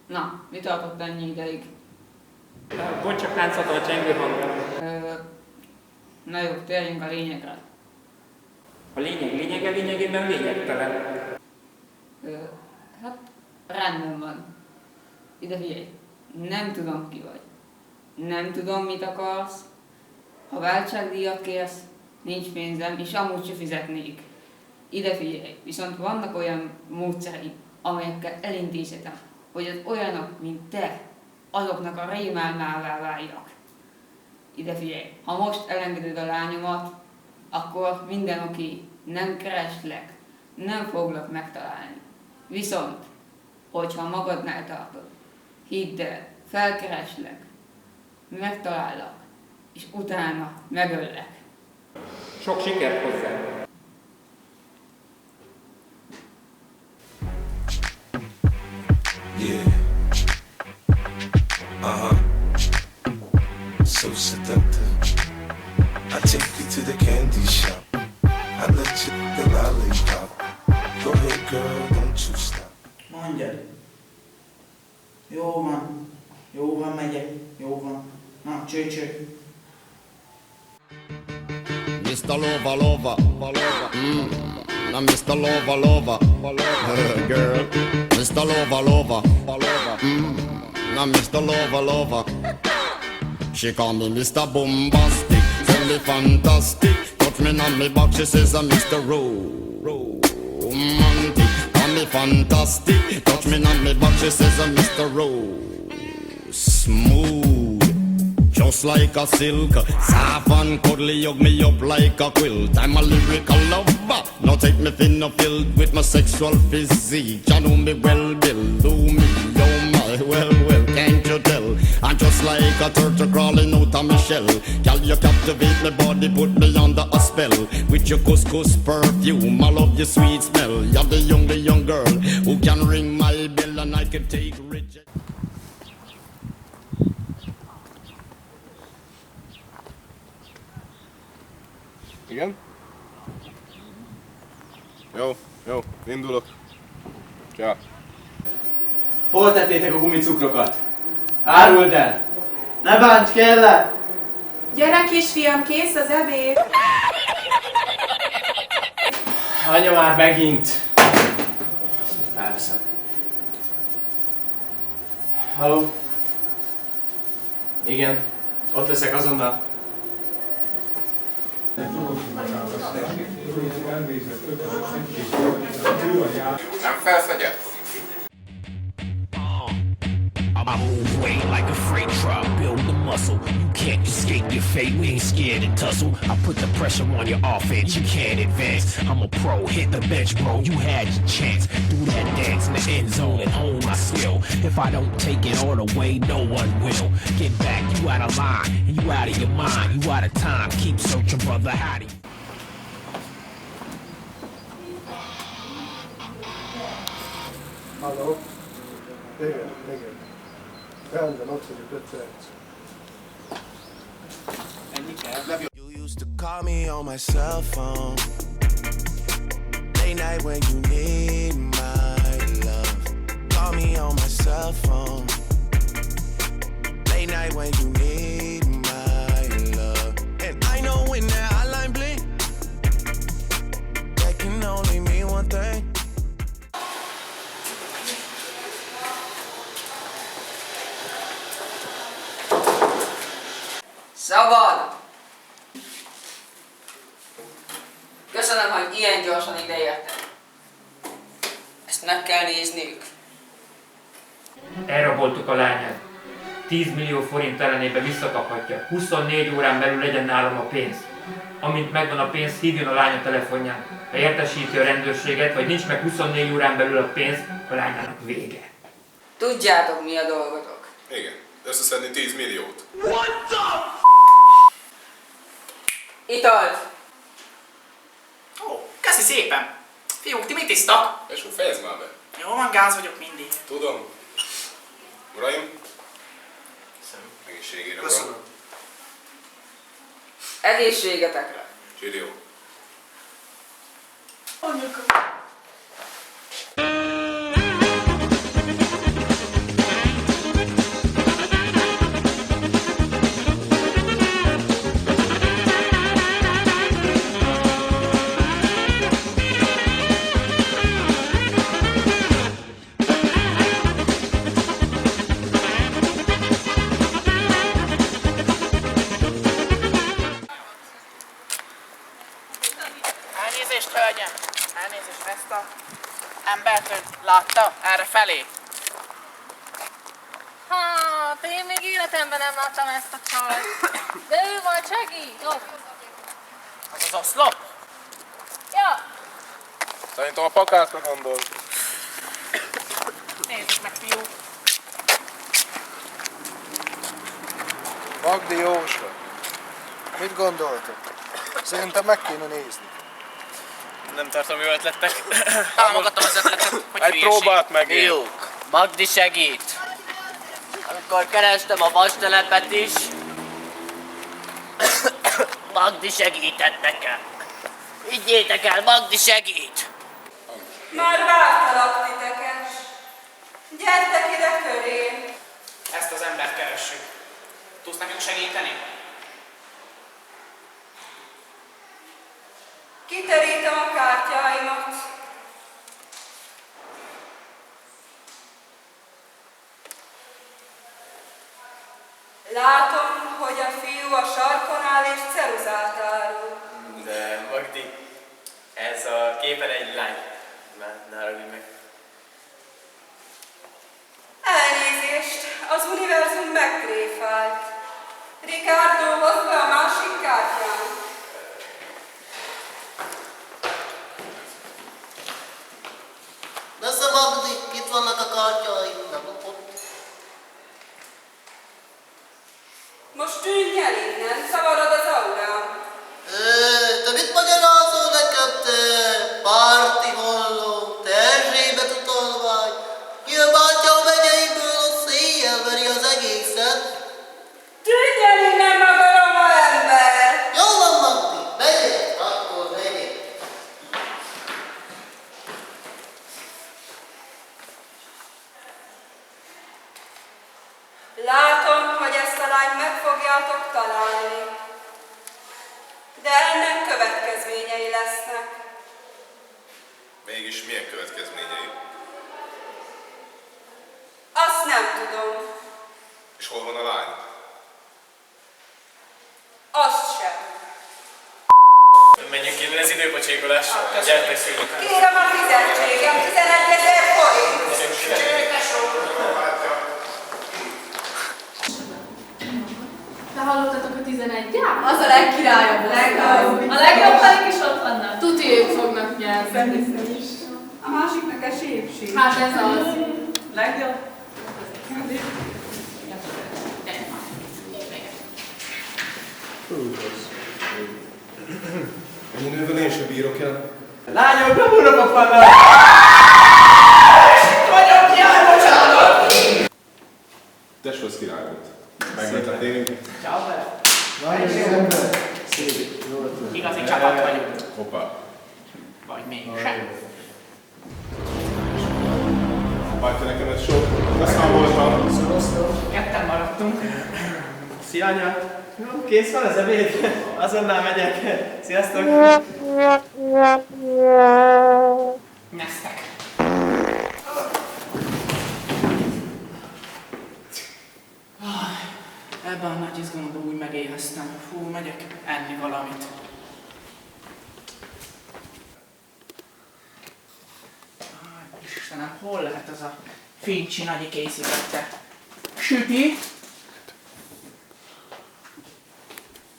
Na, mi tartott ennyi ideig? Pont csak látszott a csengő hang. Na jó, térjünk a lényegre. A lényegében lényegtelen. Hát, rendben van. Ide figyelj, nem tudom ki vagy. Nem tudom, mit akarsz. Ha váltságdíjat kérsz, nincs pénzem, és amúgy se fizetnék. Ide figyelj, viszont vannak olyan módszereim, amelyekkel elintézhetem, hogy az olyanok, mint te, azoknak a rémálmává váljak. Ide figyelj, ha most elengeded a lányomat, akkor minden oké, nem kereslek, nem foglak megtalálni. Viszont, hogyha magadnál tartod, hidd el, felkereslek, megtalállak, és utána megöllek. Sok sikert hozzá! Yeah. So seductive. I take you to the candy shop. I let you the lollipop. Go ahead, girl, don't you stop. Mondjad. Jó van, megyek. Jó van. Na, cső. Mr. Lover. Now Mr. Lover. Girl. Mr. Lover. Now Mr. Lover. She call me Mr. Bombastic, tell me fantastic. Touch me on me back, she says I'm Mr. Romantic. Call me fantastic, touch me on me back, she says I'm Mr. Smooth. Just like a silk, soft and cuddly, hug me up like a quilt. I'm a lyrical lover, now take me thin or filled with my sexual physique. You know me well, Bill, do me, oh my, well, can't you tell? I'm just like a turtle crawling out of my shell. Girl, you captivate my body, put me under a spell. With your couscous perfume, I love your sweet smell. You're the young girl who can ring my bell and I can take rejection. Igen? Jó, indulok. Ja. Hol tettétek a gumicukrokat? Áruld el! Ne bánts, kérlek! Gyere kisfiam, kész az ebéd! Anya már megint! Felveszem. Halló? Igen, ott leszek azonnal. Nem felszedett? I move weight like a freight truck, build the muscle. You can't escape your fate, we ain't scared to tussle. I put the pressure on your offense, you can't advance. I'm a pro, hit the bench, bro, you had your chance. Do that dance in the end zone and hone my skill. If I don't take it all the way, no one will. Get back, you out of line, and you out of your mind, you out of time. Keep searching, brother, howdy. Halló? Igen. Rendben, ott vagyok 5 perc. You used to call me on my cell phone. Late night when you need my love. Call me on my cell phone. Late night when you need my love. And I know when that hotline blink, that can only mean one thing. Szabad! Köszönöm, hogy ilyen gyorsan ideértek. Ezt meg kell nézniük. Elraboltuk a lányát. 10 millió forint ellenében visszakaphatja. 24 órán belül legyen nálam a pénz. Amint megvan a pénz, hívjon a lánya telefonján. Ha értesíti a rendőrséget, vagy nincs meg 24 órán belül a pénz, a lányának vége. Tudjátok, mi a dolgotok. Igen, összeszedni 10 milliót. Italt! Ó, köszi szépen! Fiúk, ti mit isztak? És úgy fejezd már be. Jó van, gáz vagyok mindig. Tudom. Uraim? Egészségére, uram. Köszönöm. Egészségetekre! Csirió. Anyuka. embert ön látta erre felé? Hát, én még életemben nem láttam ezt a csajt. De ő majd segít, ott. Az az oszlop? Ja, Szerintem a pakászra gondol. Nézzük meg, fiú. Magdi Jóska, mit gondoltok? Szerintem meg kéne nézni. Nem tartom jó ötletnek. Támogatom az ötletet, hogy Egy próbát meg én. Fiúk, Magdi segít. Amikor kerestem a vastelepet is, Magdi segített nekem. Higgyétek el, Magdi segít! Már vártalak titeket. Gyertek ide köré. Ezt az embert keressük. Tudsz nekünk segíteni? Kiterítem a kártyáimat. Látom, hogy a fiú a sarkon áll és ceruzát árul. De Magdi, ez a képen egy lány. Ne haragudj meg. Elnézést, az univerzum megtréfált. Ricardo, hozd be a másik kártyát. Nesze Magdi, itt vannak a kártyái. Nem lopott. Most tűnj el innen, szavarod az aurám. Te mit magyarázol nekem, te párti holló, te Erzsébet utalvány? Jön bátyám megyeiből, ott széjjel veri az egészet. Tűnj el innen, maga roma ember! Jó van, Magdi, megyek, akkor megyek. Látom, hogy ezt a lányt meg fogjátok találni. De ennek következményei lesznek. Mégis milyen következményei? Azt nem tudom. És hol van a lány? Azt sem. Menjünk innen, ez időpocsékolás. Gyertek szülők. Kérem a fizetségem, 11 000 forint. te hallottatok a 11-ját? Az a legkirályabb. A legjobb helyek is ott vannak. Tuti ők fognak nyerni. A másiknak a sépség. Hát ez az. Legjobb. Ennyi nővel én sem bírok el. Lányok, nem unokok vannak! Vagyok, jaj, bocsánat! Tesó, az király volt. Megvetettél. Ciao, vele. Nagyon jó ember. Szép, jó ötlet. Igazi csapat vagyunk. Hoppá. Vagy mégsem. Hagyta nekem egy sok. Aztán voltam. Ketten maradtunk. Szia, anya! Jó, kész van az ebéd? Azonnal megyek. Sziasztok! Nyeztek. Ebben a nagy izgalomban úgy megéheztem. Fú, megyek enni valamit. Istenem, hol lehet az a Fincsi Nagyi készítette? Süti?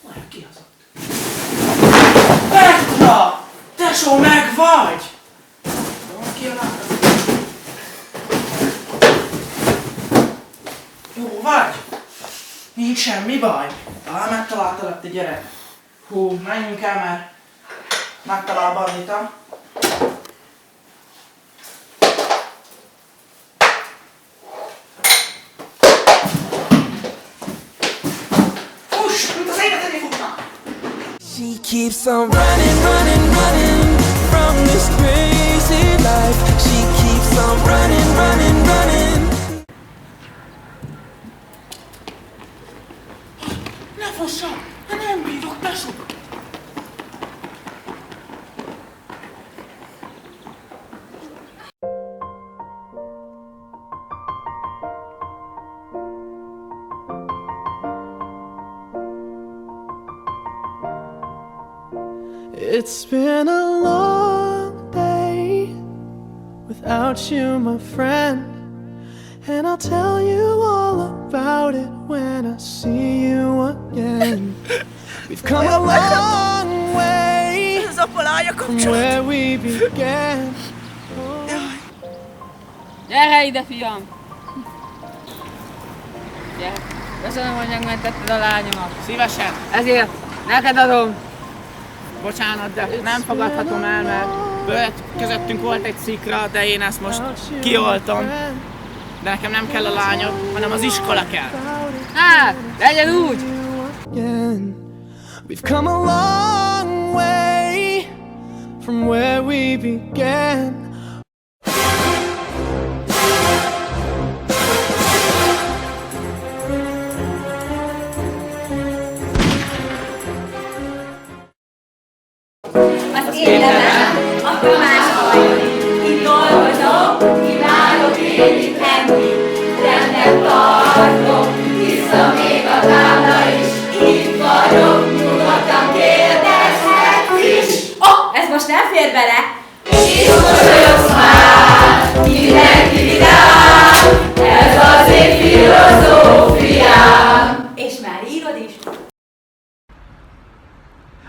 Vajon ki az ott? Petra! Tesó, meg vagy! Van ki a látom? Jó vagy? Nincs semmi baj? Talán megtaláltalak, te gyere. Hú, menjünk el, mert megtalál Bandita. Fuss, mint az életedé futna! She keeps on running, running, running from this crazy life. She keeps on running, running, running. Ne fussam! Nem bírok, tesó! It's been a long day without you, my friend. And I'll tell you all about it when I see you again. We've come a long way from where we began. Gyere ide, fiam! Gyere. Köszönöm, hogy megmentetted a lányomat. Szívesen. Ezért neked adom. Bocsánat, de nem fogadhatom el, mert közöttünk volt egy szikra, de én ezt most kioltom. De nekem nem kell a lányod, hanem az iskola kell. Hát, legyen úgy! We've come a long way from where we began. Az én nevem a Tamás Hajnali. Itt dolgozom, imádok én itt lenni. Rendben tartom, vissza még a tábla is. Itt vagyok, nyugodtan kérdezhetsz is. Ez most nem fér bele. És mosolyogsz már, mindenki vidám. Ez az én filozófiám. És már írod is.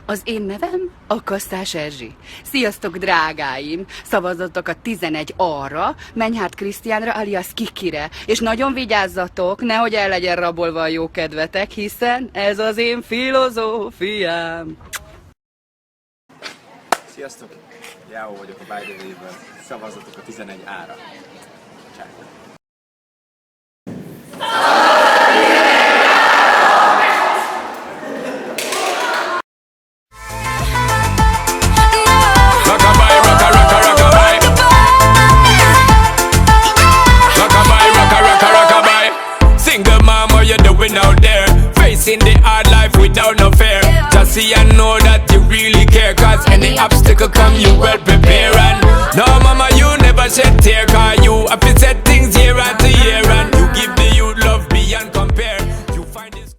Az én nevem a Kasszás Erzsi. Sziasztok, drágáim! Szavazzatok a 11 arra, Menyhárt Krisztiánra alias Kikire, és nagyon vigyázzatok, nehogy el legyen rabolva a jó kedvetek, hiszen ez az én filozófiám. Sziasztok! Jáó vagyok a By the Way-ből. Szavazzatok a 11 ára. Csá! Out there, facing the hard life without no fear. Just see and know that you really care, cause any obstacle come you well prepare. And no mama, you never shed tear, cause you have to set